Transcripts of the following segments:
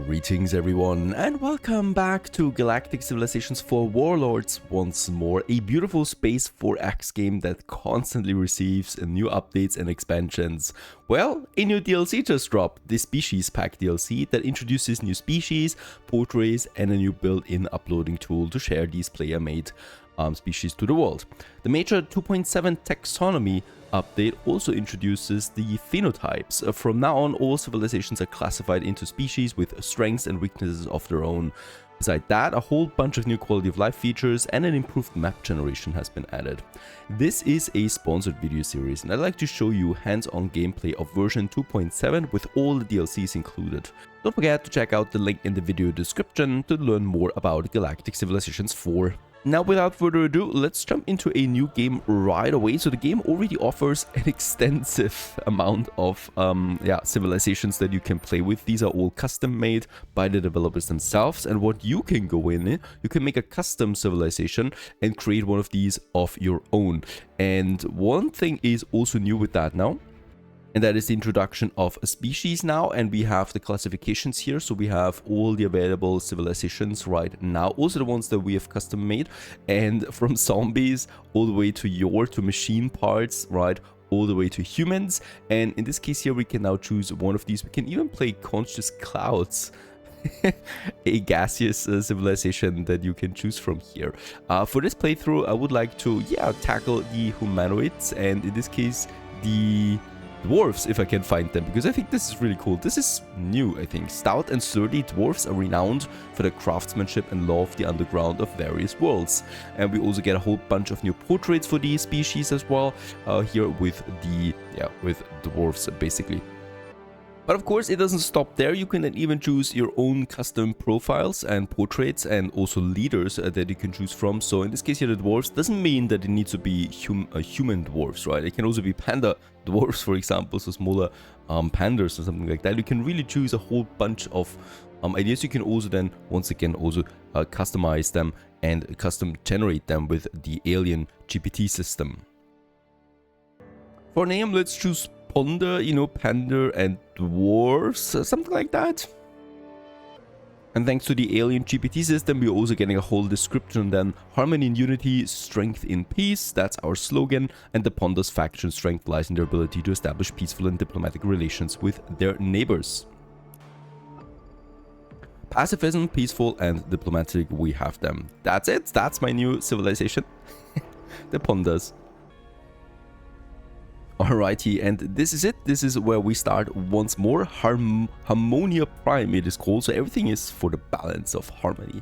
Greetings everyone, and welcome back to Galactic Civilizations IV Warlords once more, a beautiful Space 4X game that constantly receives new updates and expansions. Well, a new DLC just dropped, the Species Pack DLC that introduces new species, portraits, and a new built-in uploading tool to share these player-made species to the world. The major 2.7 taxonomy update also introduces the phenotypes. From now on, all civilizations are classified into species with strengths and weaknesses of their own. Besides that, a whole bunch of new quality of life features and an improved map generation has been added. This is a sponsored video series, and I'd like to show you hands-on gameplay of version 2.7 with all the DLCs included. Don't forget to check out the link in the video description to learn more about Galactic Civilizations IV. Now, without further ado, let's jump into a new game right away. So the game already offers an extensive amount of civilizations that you can play with. These are all custom made by the developers themselves, and what you can go in, you can make a custom civilization and create one of these of your own. And one thing is also new with that now, and that is the introduction of a species now, and we have the classifications here. So we have all the available civilizations right now, also the ones that we have custom made, and from zombies all the way to machine parts, right, all the way to humans. And in this case here, we can now choose one of these. We can even play conscious clouds. A gaseous civilization that you can choose from here. For this playthrough, I would like to tackle the humanoids, and in this case the dwarves, if I can find them, because I think this is really cool. This is new, I think. Stout and sturdy dwarves are renowned for their craftsmanship and love the underground of various worlds. And we also get a whole bunch of new portraits for these species as well, here with dwarves basically. But of course, it doesn't stop there. You can then even choose your own custom profiles and portraits, and also leaders that you can choose from. So in this case here, the dwarves doesn't mean that it needs to be human dwarves, right? It can also be panda dwarves, for example, so smaller pandas or something like that. You can really choose a whole bunch of ideas. You can also then, once again, also customize them and custom generate them with the alien GPT system. For name, let's choose Ponder, panda and dwarves, something like that. And thanks to the alien GPT system, we're also getting a whole description then. Harmony in unity, strength in peace, that's our slogan. And the Ponder's faction strength lies in their ability to establish peaceful and diplomatic relations with their neighbors. Pacifism, peaceful and diplomatic, we have them. That's it, that's my new civilization. The Ponders. Alrighty, and this is it. This is where we start once more. Harmonia Prime it is called, so everything is for the balance of harmony.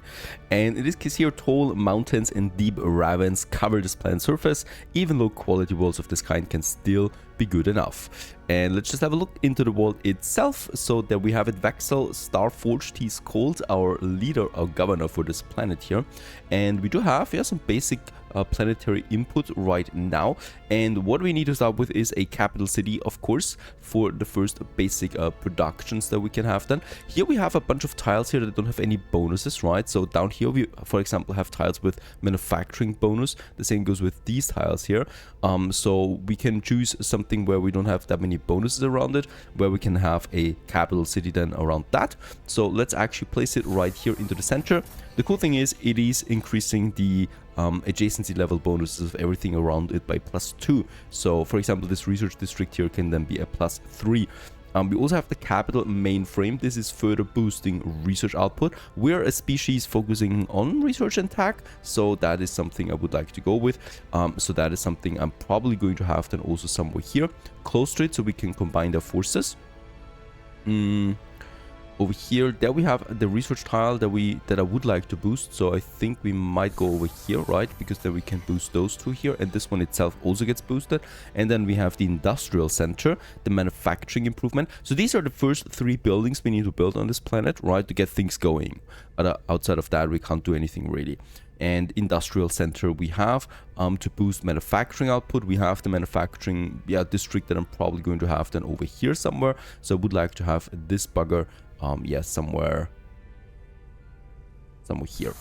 And in this case here, tall mountains and deep ravines cover this planet's surface. Even low quality worlds of this kind can still be good enough. And let's just have a look into the world itself. So there we have it, Vexel Starforged. He's called our leader, our governor for this planet here. And we do have some basic planetary input right now, and what we need to start with is a capital city, of course, for the first basic productions that we can have. Then here we have a bunch of tiles here that don't have any bonuses, right? So down here we, for example, have tiles with manufacturing bonus. The same goes with these tiles here. So we can choose something where we don't have that many bonuses around it, where we can have a capital city then around that. So let's actually place it right here into the center. The cool thing is it is increasing the adjacency level bonuses of everything around it by +2. So for example, this research district here can then be a +3. We also have the capital mainframe. This is further boosting research output. We're a species focusing on research and tech, so that is something I would like to go with. So that is something I'm probably going to have then also somewhere here close to it, so we can combine their forces. Over here, there we have the research tile that I would like to boost. So I think we might go over here, right? Because then we can boost those two here, and this one itself also gets boosted. And then we have the industrial center, the manufacturing improvement. So these are the first 3 buildings we need to build on this planet, right, to get things going. But outside of that, we can't do anything really. And industrial center we have to boost manufacturing output. We have the manufacturing district that I'm probably going to have then over here somewhere. So I would like to have this bugger somewhere here.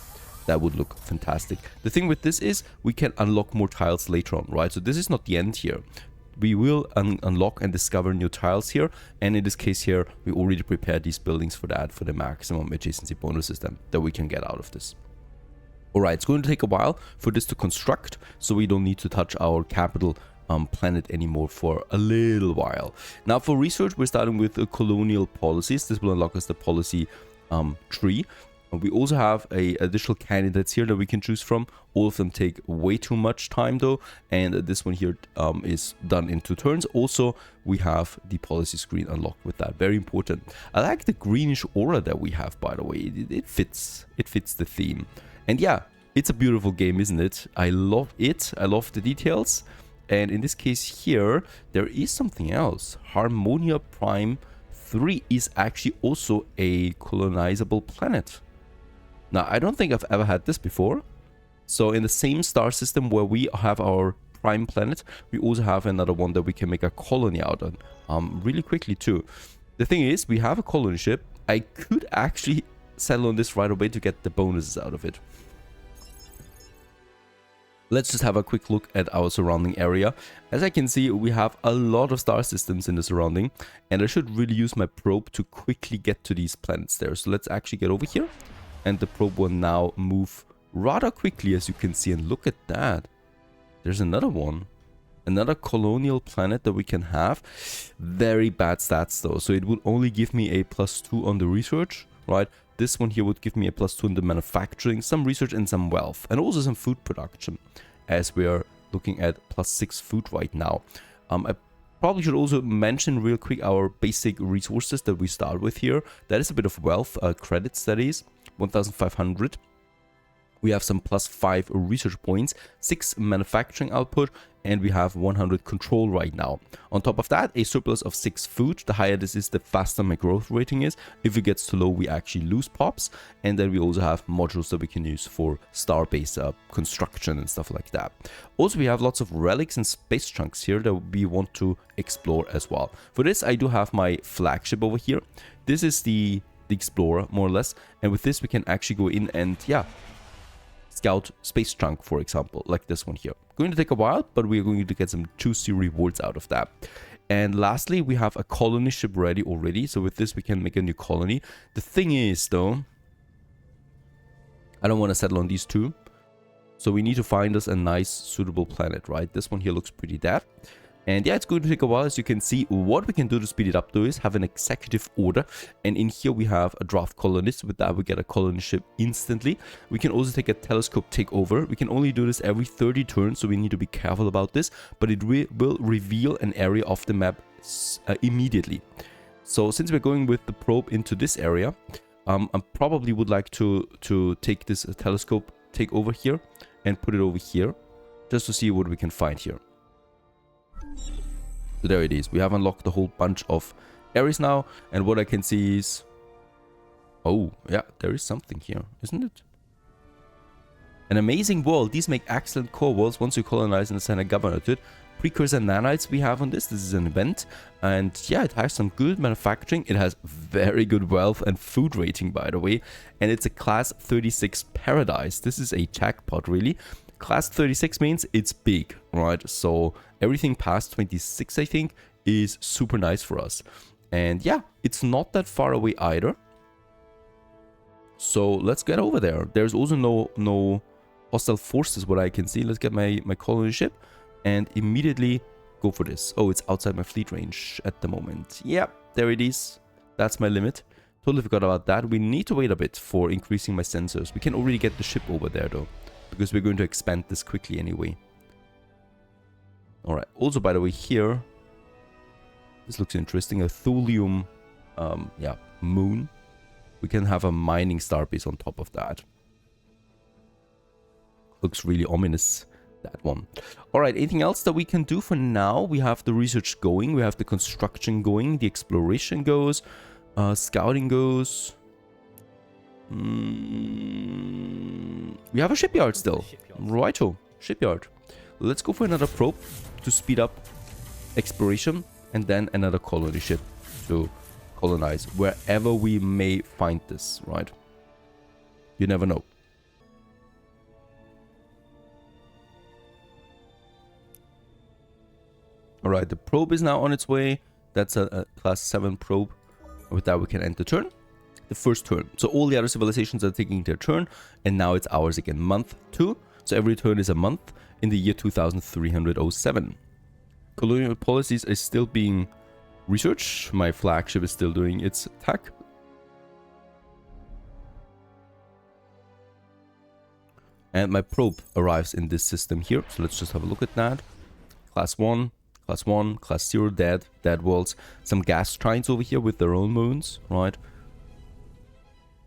That would look fantastic. The thing with this is we can unlock more tiles later on, right? So this is not the end here. we will unlock and discover new tiles here, and in this case here, we already prepared these buildings for that, for the maximum adjacency bonuses then that we can get out of this. Alright, it's going to take a while for this to construct, so we don't need to touch our capital planet anymore for a little while. Now for research, we're starting with colonial policies. This will unlock us the policy tree. We also have additional candidates here that we can choose from. All of them take way too much time though, and this one here is done in 2 turns. Also, we have the policy screen unlocked with that. Very important. I like the greenish aura that we have, by the way. It fits the theme. And yeah, it's a beautiful game, isn't it? I love it. I love the details. And in this case here, there is something else. Harmonia Prime 3 is actually also a colonizable planet. Now, I don't think I've ever had this before. So in the same star system where we have our prime planet, we also have another one that we can make a colony out of really quickly too. The thing is, we have a colony ship. I could actually settle on this right away to get the bonuses out of it. Let's just have a quick look at our surrounding area. As I can see, we have a lot of star systems in the surrounding, and I should really use my probe to quickly get to these planets there. So let's actually get over here, and the probe will now move rather quickly, as you can see. And look at that. There's another one. Another colonial planet that we can have. Very bad stats though. So it would only give me a +2 on the research, right? This one here would give me a +2 in the manufacturing, some research and some wealth, and also some food production, as we are looking at +6 food right now. I probably should also mention real quick our basic resources that we start with here. That is a bit of wealth, credits that is, 1,500. We have some +5 research points, 6 manufacturing output, and we have 100 control right now. On top of that, a surplus of 6 food. The higher this is, the faster my growth rating is. If it gets too low, we actually lose pops. And then we also have modules that we can use for star-based construction and stuff like that. Also, we have lots of relics and space chunks here that we want to explore as well. For this, I do have my flagship over here. This is the Explorer, more or less. And with this, we can actually go in and, yeah, scout space chunk, for example, like this one here. Going to take a while, but we're going to get some juicy rewards out of that. And lastly, we have a colony ship ready already. So with this, we can make a new colony. The thing is, though, I don't want to settle on these 2. So we need to find us a nice, suitable planet, right? This one here looks pretty dead. And yeah, it's going to take a while. As you can see, what we can do to speed it up though is have an executive order. And in here we have a draft colonist. With that, we get a colony ship instantly. We can also take a telescope takeover. We can only do this every 30 turns, so we need to be careful about this. But it will reveal an area of the map immediately. So since we're going with the probe into this area, I probably would like to take this telescope takeover here and put it over here, just to see what we can find here. So there it is. We have unlocked a whole bunch of areas now. And what I can see is... oh, yeah, there is something here, isn't it? An amazing world. These make excellent core worlds once you colonize and assign a governor to it. Precursor nanites we have on this. This is an event. And yeah, it has some good manufacturing. It has very good wealth and food rating, by the way. And it's a class 36 paradise. This is a jackpot, really. Class 36 means it's big, right? So everything past 26, I think, is super nice for us. And yeah, it's not that far away either. So let's get over there. There's also no hostile forces, what I can see. Let's get my colony ship and immediately go for this. Oh, it's outside my fleet range at the moment. Yeah, there it is. That's my limit. Totally forgot about that. We need to wait a bit for increasing my sensors. We can already get the ship over there though, because we're going to expand this quickly anyway. Alright, also by the way here, this looks interesting, a thulium yeah, moon. We can have a mining starbase on top of that. Looks really ominous, that one. Alright, anything else that we can do for now? We have the research going, we have the construction going, the exploration goes, scouting goes. We have a shipyard still. Righto, shipyard. Let's go for another probe to speed up exploration, and then another colony ship to colonize wherever we may find this, right? You never know. Alright, the probe is now on its way. That's a class 7 probe. With that we can end the turn. The first turn. So all the other civilizations are taking their turn, and now it's ours again. Month 2. So every turn is a month in the year 2307. Colonial policies is still being researched. My flagship is still doing its attack. And my probe arrives in this system here. So let's just have a look at that. Class 1, Class 1, Class 0, dead worlds. Some gas giants over here with their own moons, right?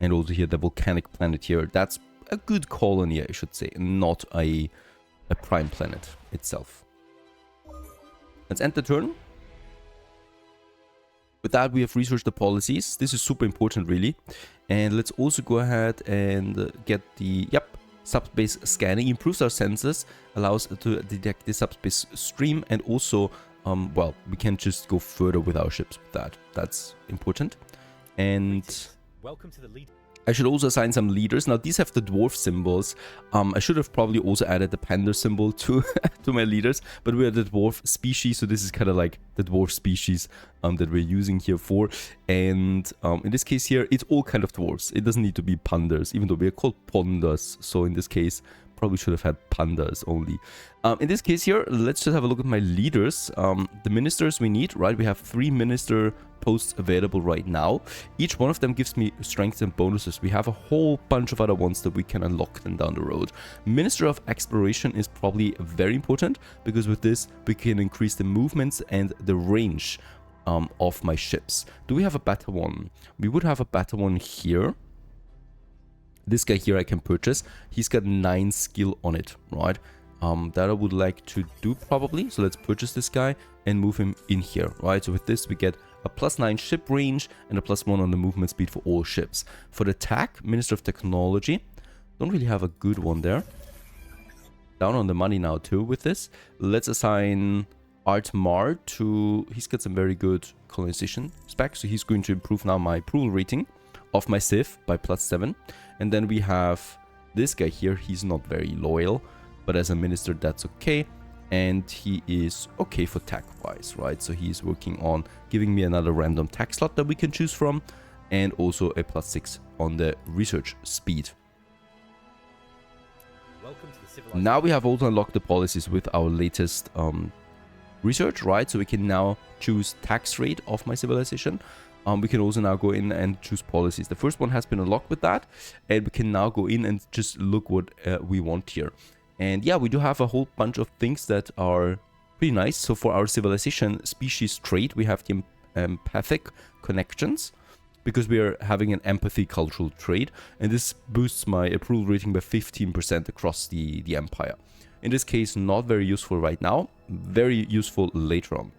And also here the volcanic planet here. That's a good colony, I should say, not a prime planet itself. Let's end the turn. With that, we have researched the policies. This is super important, really. And let's also go ahead and get the, subspace scanning. Improves our sensors, allows to detect the subspace stream, and also, well, we can just go further with our ships with that. That's important. And welcome to the lead. I should also assign some leaders. Now, these have the dwarf symbols. I should have probably also added the panda symbol to to my leaders, but we are the dwarf species, so this is kind of like the dwarf species that we're using here for. And in this case here, it's all kind of dwarves. It doesn't need to be pandas, even though we are called pondas. So in this case, probably should have had pandas only. In this case here, let's just have a look at my leaders. The ministers we need, right? We have 3 minister posts available right now. Each one of them gives me strengths and bonuses. We have a whole bunch of other ones that we can unlock then down the road. Minister of Exploration is probably very important, because with this we can increase the movements and the range of my ships. Do we have a better one? We would have a better one here. This guy here I can purchase. He's got 9 skill on it, right? That I would like to do probably. So let's purchase this guy and move him in here, right? So with this we get a +9 ship range and a +1 on the movement speed for all ships. For the attack, Minister of Technology. Don't really have a good one there. Down on the money now too with this. Let's assign Art Mar to... He's got some very good colonization specs. So he's going to improve now my approval rating of my Civ by +7. And then we have this guy here. He's not very loyal, but as a minister that's okay. And he is okay for tech wise, right? So he's working on giving me another random tech slot that we can choose from, and also a +6 on the research speed. Welcome to the civilization. Now we have also unlocked the policies with our latest research, right? So we can now choose tax rate of my civilization. We can also now go in and choose policies. The first one has been unlocked with that, and we can now go in and just look what we want here. And yeah, we do have a whole bunch of things that are pretty nice. So for our civilization species trait, we have the empathic connections, because we are having an empathy cultural trait, and this boosts my approval rating by 15% across the empire. In this case, not very useful right now, very useful later on.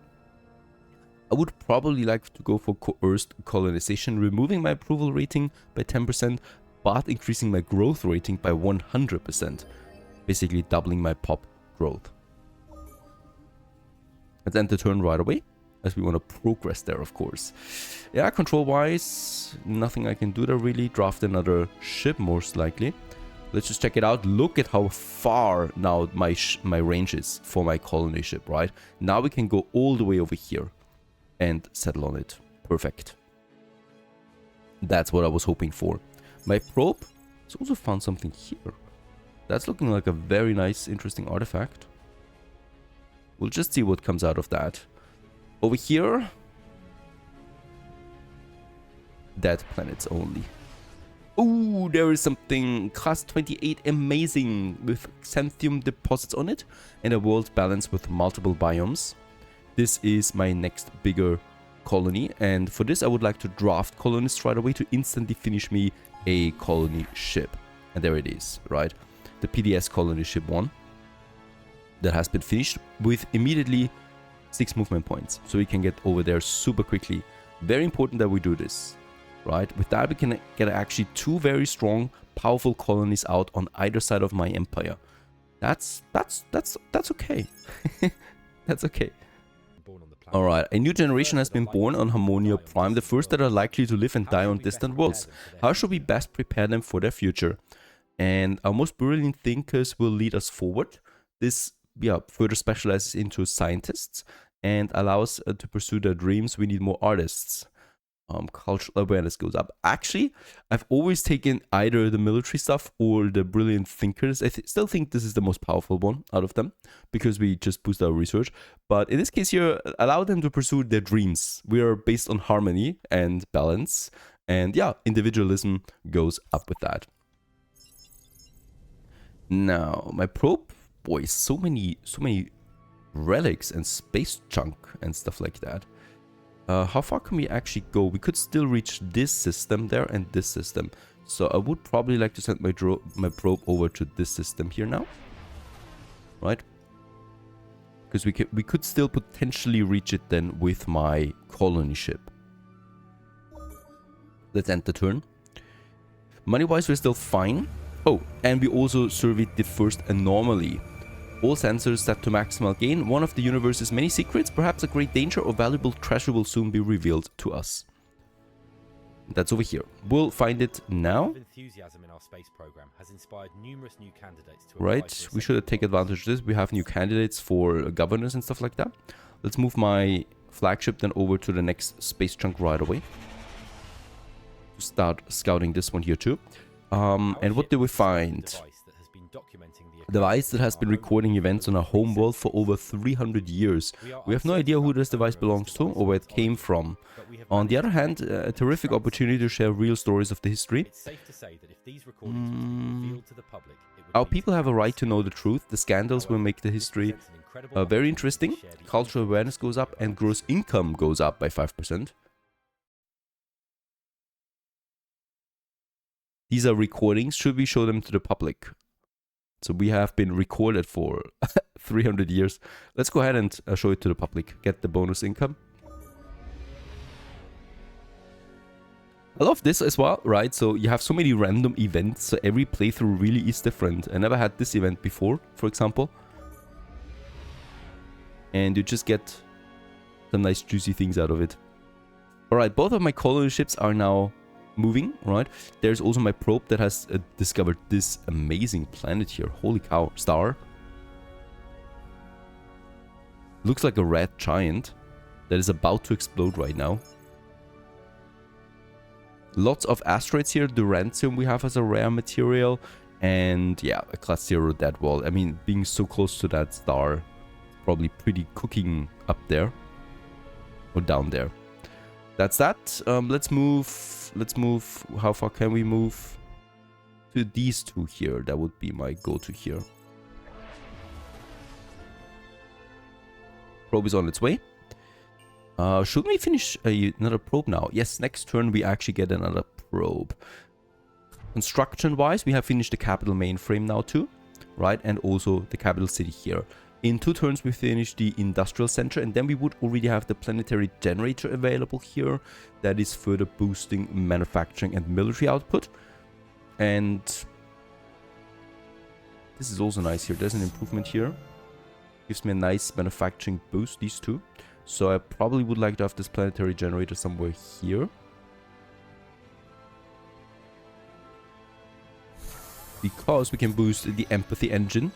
I would probably like to go for coerced colonization, removing my approval rating by 10%, but increasing my growth rating by 100%. Basically doubling my pop growth. Let's end the turn right away, as we want to progress there, of course. Yeah, control-wise, nothing I can do there really. Draft another ship, most likely. Let's just check it out. Look at how far now my range is for my colony ship, right? Now we can go all the way over here and settle on it. Perfect. That's what I was hoping for. My probe has also found something here. That's looking like a very nice, interesting artifact. We'll just see what comes out of that. Over here, dead planets only. Oh, there is something. Class 28, amazing, with xanthium deposits on it and a world balance with multiple biomes. This is my next bigger colony, and for this I would like to draft colonists right away to instantly finish me a colony ship. And there it is, right? The PDS colony ship 1 that has been finished with immediately 6 movement points, so we can get over there super quickly. Very important that we do this, right? With that we can get actually 2 very strong, powerful colonies out on either side of my empire. That's okay. That's okay. Alright, a new generation has been born on Harmonia Prime, the first that are likely to live and die on distant worlds. How should we best prepare them for their future? And our most brilliant thinkers will lead us forward. This further specializes into scientists, and allow us to pursue their dreams. We need more artists. Cultural awareness goes up. Actually, I've always taken either the military stuff or the brilliant thinkers. I still think this is the most powerful one out of them because we just boost our research. But in this case here, allow them to pursue their dreams. We are based on harmony and balance. And yeah, individualism goes up with that. Now, my probe, boy, so many relics and space junk and stuff like that. How far can we actually go? We could still reach this system there and this system. So I would probably like to send my probe over to this system here now. Right? Because we could still potentially reach it then with my colony ship. Let's end the turn. Money-wise, we're still fine. Oh, and we also surveyed the first anomaly. All sensors set to maximal gain. One of the universe's many secrets, perhaps a great danger or valuable treasure, will soon be revealed to us. That's over here. We'll find it now. Enthusiasm in our space program has inspired numerous new candidates to right, we should take advantage of this. We have new candidates for governors and stuff like that. Let's move my flagship then over to the next space chunk right away. Start scouting this one here too. And what do we find? A device that has been recording events on our home world for over 300 years. We have no idea who this device belongs to or where it came from. On the other hand, a terrific opportunity to share real stories of the history. Our people have a right to know the truth. The scandals will make the history very interesting. Cultural awareness goes up and gross income goes up by 5%. These are recordings. Should we show them to the public? So we have been recorded for 300 years. Let's go ahead and show it to the public. Get the bonus income. I love this as well, right? So you have so many random events. So every playthrough really is different. I never had this event before, for example. And you just get some nice juicy things out of it. Alright, both of my colony ships are now moving, right? There's also my probe that has discovered this amazing planet here. Holy cow, star. Looks like a red giant that is about to explode right now. Lots of asteroids here. Durantium we have as a rare material. And yeah, a class 0 dead wall. I mean, being so close to that star, probably pretty cooking up there. Or down there. That's that. Let's move. How far can we move? To these two here. That would be my go-to here. Probe is on its way. Should we finish another probe now? Yes, next turn we actually get another probe. Construction-wise, we have finished the capital mainframe now too. Right? And also the capital city here. In 2 turns, we finish the industrial center, and then we would already have the planetary generator available here. That is further boosting manufacturing and military output. And this is also nice here. There's an improvement here. Gives me a nice manufacturing boost, these two. So I probably would like to have this planetary generator somewhere here. Because we can boost the empathy engine.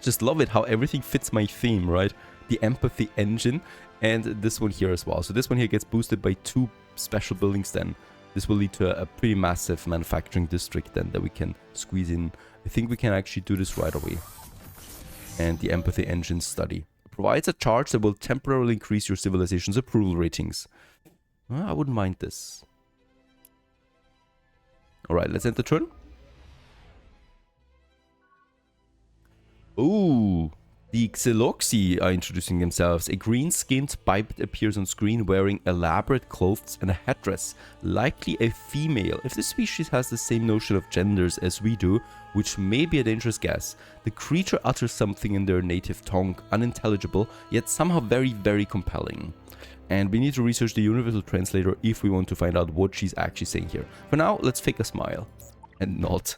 Just love it how everything fits my theme, right? The empathy engine and this one here as well. So this one here gets boosted by 2 special buildings then. This will lead to a pretty massive manufacturing district then that we can squeeze in. I think we can actually do this right away. And the empathy engine study provides a charge that will temporarily increase your civilization's approval ratings. Well, I wouldn't mind this. Alright, let's end the turn. Ooh, the Xeloxi are introducing themselves. A green-skinned biped appears on screen wearing elaborate clothes and a headdress, likely a female. If this species has the same notion of genders as we do, which may be a dangerous guess, the creature utters something in their native tongue, unintelligible, yet somehow very, very compelling. And we need to research the universal translator if we want to find out what she's actually saying here. For now, let's fake a smile. And not.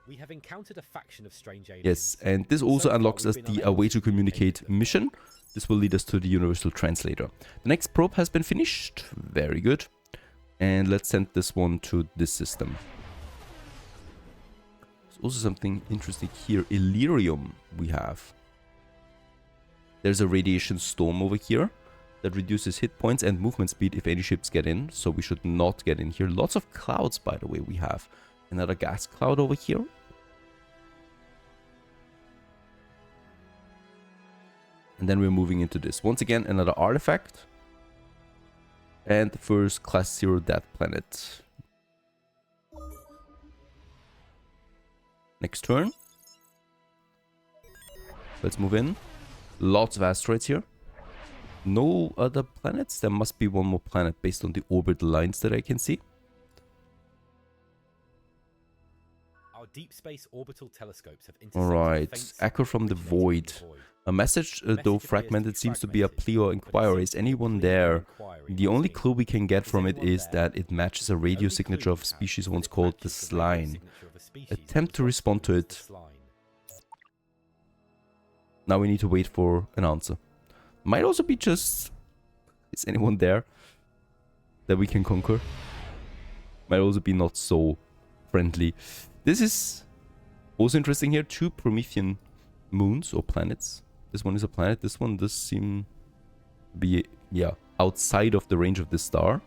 We have encountered a faction of strange aliens. Yes, and this also unlocks us the A Way to Communicate mission. This will lead us to the Universal Translator. The next probe has been finished. Very good. And let's send this one to this system. There's also something interesting here. Illyrium we have. There's a radiation storm over here that reduces hit points and movement speed if any ships get in. So we should not get in here. Lots of clouds, by the way, we have. Another gas cloud over here. And then we're moving into this. Once again, another artifact. And the first class 0 death planet. Next turn. Let's move in. Lots of asteroids here. No other planets? There must be one more planet based on the orbital lines that I can see. Our deep space orbital telescopes have intersected. Alright, Echo from the Void. A message, though fragmented, seems to be a plea or inquiry. Is anyone there? The only clue we can get from it is that it matches a radio signature of a species once called the Slime. Attempt to respond to it. Now we need to wait for an answer. Might also be just... Is anyone there that we can conquer? Might also be not so friendly. This is also interesting here. 2 Promethean moons or planets. This one is a planet. This one does seem to be, yeah, outside of the range of the star.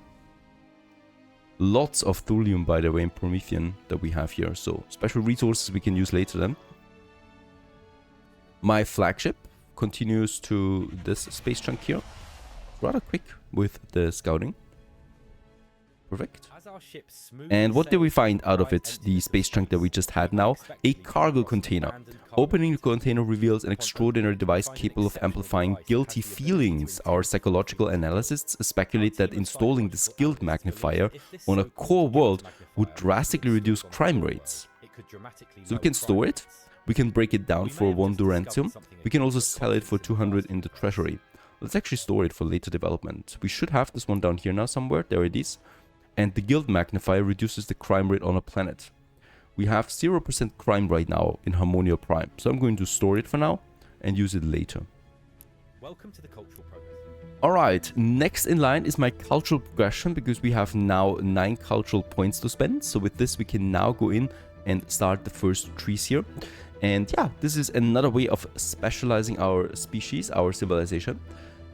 Lots of thulium, by the way, in Promethean that we have here. So special resources we can use later then. My flagship continues to this space chunk here. Rather quick with the scouting. Perfect. And what did we find out of it, the space chunk that we just had now? A cargo container. Opening the container reveals an extraordinary device capable of amplifying guilty feelings. Our psychological analysts speculate that installing this guilt magnifier on a core world would drastically reduce crime rates. So we can store it, we can break it down for 1 durantium, we can also sell it for 200 in the treasury. Let's actually store it for later development. We should have this one down here now somewhere, there it is. And the guild magnifier reduces the crime rate on a planet. We have 0% crime right now in Harmonia Prime. So I'm going to store it for now and use it later. Welcome to the cultural program. Alright, next in line is my cultural progression because we have now 9 cultural points to spend. So with this we can now go in and start the first trees here. And yeah, this is another way of specializing our species, our civilization.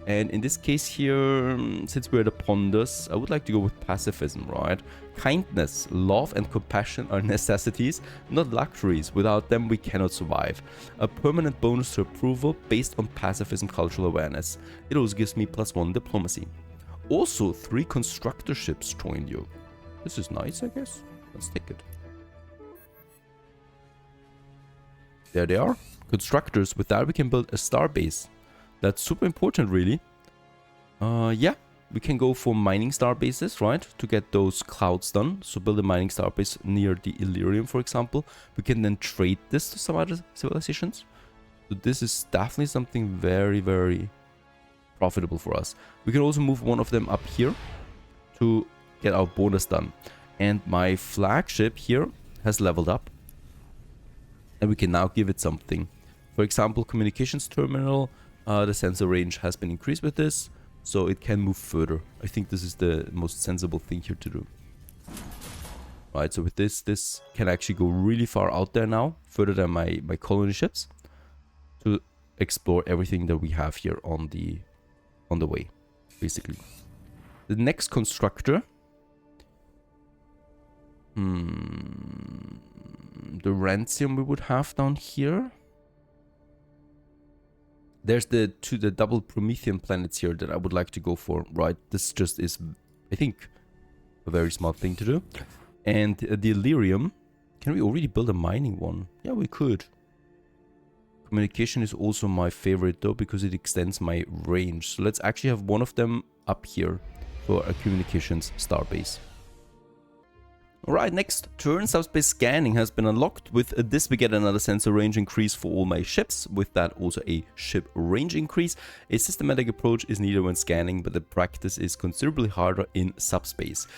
And in this case here, since we're the ponders, I would like to go with pacifism, right? Kindness, love and compassion are necessities, not luxuries. Without them, we cannot survive. A permanent bonus to approval based on pacifism cultural awareness. It also gives me +1 diplomacy. Also, 3 constructor ships join you. This is nice, I guess. Let's take it. There they are. Constructors. With that, we can build a star base. That's super important, really. Yeah, we can go for mining star bases, right? To get those clouds done. So build a mining star base near the Illyrium, for example. We can then trade this to some other civilizations. So this is definitely something very, very profitable for us. We can also move one of them up here to get our bonus done. And my flagship here has leveled up. And we can now give it something. For example, communications terminal. The sensor range has been increased with this, so it can move further. I think this is the most sensible thing here to do. Right, so with this can actually go really far out there now, further than my colony ships, to explore everything that we have here on the way, basically. The next constructor, the Rancium we would have down here. There's the double Promethean planets here that I would like to go for, right? This just is, I think, a very smart thing to do. And the Illyrium, can we already build a mining one? Yeah, we could. Communication is also my favorite though, because it extends my range. So let's actually have one of them up here for a communications starbase. Alright, next turn, subspace scanning has been unlocked. With this we get another sensor range increase for all my ships. With that also a ship range increase. A systematic approach is needed when scanning, but the practice is considerably harder in subspace.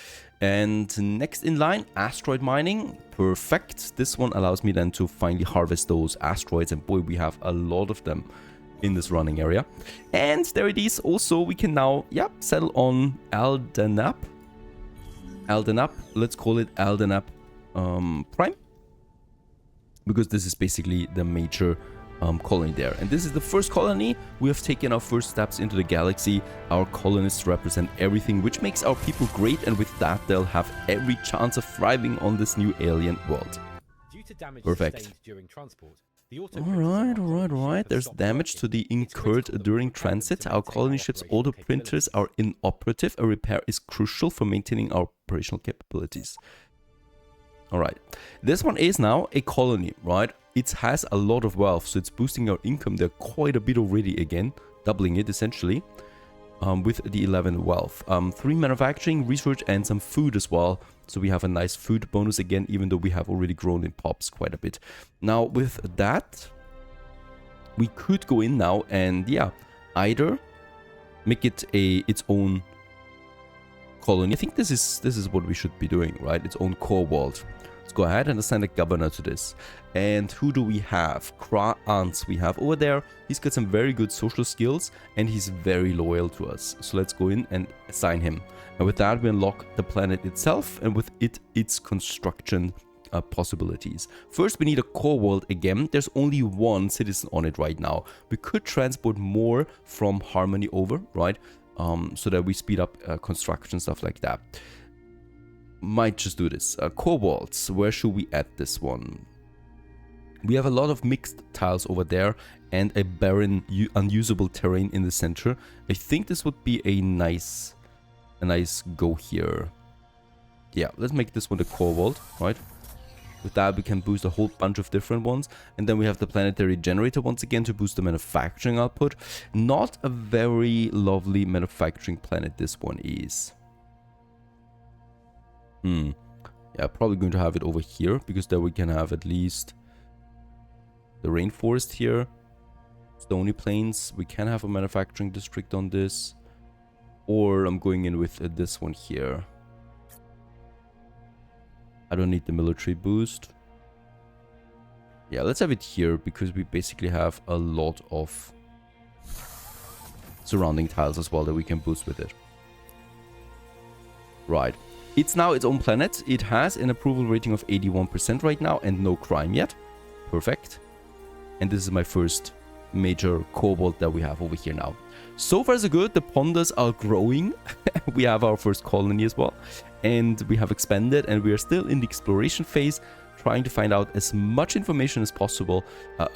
And next in line, asteroid mining. Perfect. This one allows me then to finally harvest those asteroids, and boy, we have a lot of them in this running area. And there it is. Also, we can now, settle on Aldenap. Let's call it Aldenap Prime, because this is basically the major colony there. And this is the first colony. We have taken our first steps into the galaxy. Our colonists represent everything, which makes our people great, and with that they'll have every chance of thriving on this new alien world. Due to damage Perfect. sustained during transport, the auto Alright. There's damage to the incurred during transit. Our colony ship's auto printers are inoperative. A repair is crucial for maintaining our operational capabilities. Alright, this one is now a colony, right? It has a lot of wealth, so it's boosting our income there quite a bit already again, doubling it essentially, with the 11 wealth. 3 manufacturing, research, and some food as well. So we have a nice food bonus again, even though we have already grown in pops quite a bit. Now with that, we could go in now and yeah, either make it its own colony. I think this is what we should be doing, right? Its own core world. Let's go ahead and assign a governor to this. And who do we have? Krans we have over there. He's got some very good social skills and he's very loyal to us. So let's go in and assign him. And with that, we unlock the planet itself and with it, its construction possibilities. First, we need a core world again. There's only one citizen on it right now. We could transport more from Harmony over, right? So that we speed up construction, stuff like that. Might just do this. Core worlds, where should we add this one? We have a lot of mixed tiles over there and a barren, unusable terrain in the center. I think this would be a nice go here. Yeah, let's make this one the core world, right? With that, we can boost a whole bunch of different ones. And then we have the planetary generator once again to boost the manufacturing output. Not a very lovely manufacturing planet this one is. Yeah, probably going to have it over here, because there we can have at least the rainforest here. Stony plains. We can have a manufacturing district on this. Or I'm going in with this one here. I don't need the military boost. Yeah, let's have it here because we basically have a lot of surrounding tiles as well that we can boost with it. Right. It's now its own planet. It has an approval rating of 81% right now and no crime yet. Perfect. And this is my first major core world that we have over here now. So far so good. The ponders are growing. We have our first colony as well. And we have expanded and we are still in the exploration phase, trying to find out as much information as possible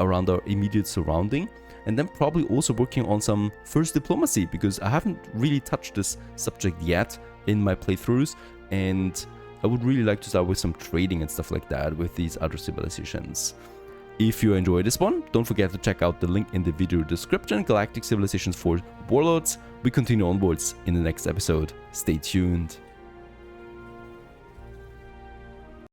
around our immediate surrounding. And then probably also working on some first diplomacy, because I haven't really touched this subject yet in my playthroughs. And I would really like to start with some trading and stuff like that with these other civilizations. If you enjoyed this one, don't forget to check out the link in the video description, Galactic Civilizations IV Warlords. We continue onwards in the next episode. Stay tuned.